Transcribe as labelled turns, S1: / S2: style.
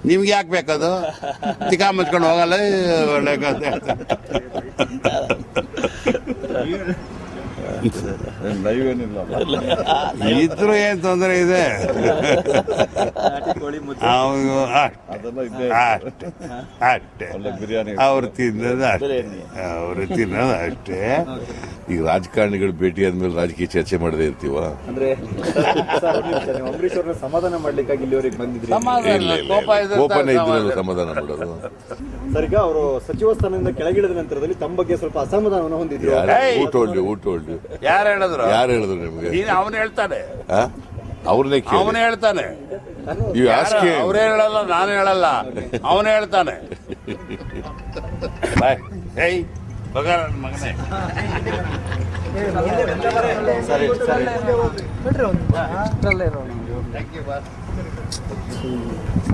S1: ನಿಮ್ಗೆ ಯಾಕೆ ಬೇಕದು? ತಿಕಾ ಮುಚ್ಕೊಂಡು ಹೋಗಲ್ಲ ಒಳ್ಳೆ ಕಥೆ. ಇದ್ರು ಏನ್ ತೊಂದರೆ ಇದೆ? ಅಷ್ಟೇ ಅವ್ರು ತಿನ್ನೋದು ಅಷ್ಟೇ.
S2: ಈಗ ರಾಜಕಾರಣಿಗಳು ಭೇಟಿ ಆದ್ಮೇಲೆ ರಾಜಕೀಯ ಚರ್ಚೆ ಮಾಡದೇ ಇರ್ತೀವ?
S3: ಅಂದ್ರೆ ಅಂಬರೀಶ್ ಅವ್ರನ್ನ ಸಮಾಧಾನ ಮಾಡ್ಲಿಕ್ಕಾಗಿ ಇಲ್ಲಿವರೆಗೆ ಬಂದಿದ್ರಿ?
S2: ಕೋಪನೇ ಇದ್ರಲ್ಲ ಸಮಾಧಾನ ಮಾಡೋದು.
S3: ಸರ್, ಈಗ ಅವರು ಸಚಿವ ಸ್ಥಾನದಿಂದ ಕೆಳಗಿಳಿದ ನಂತರದಲ್ಲಿ ತಮ್ಮ ಬಗ್ಗೆ ಸ್ವಲ್ಪ ಅಸಮಾಧಾನವನ್ನು ಹೊಂದಿದ್ರು.
S2: ಊಟ
S1: ಯಾರು ಹೇಳಿದ್ರು
S2: ನಿಮ್ಗೆ?
S1: ಅವನು ಹೇಳ್ತಾನೆ,
S2: ಅವ್ರನ್ನೇ
S1: ಹೇಳ್ತಾನೆ. ಅವ್ರೇ ಹೇಳಲ್ಲ, ನಾನು ಹೇಳಲ್ಲ, ಅವನೇ ಹೇಳ್ತಾನೆ. ಏಯ್ ಮಗ, ನನ್ನ ಮಗನೇ.
S4: ಸರಿ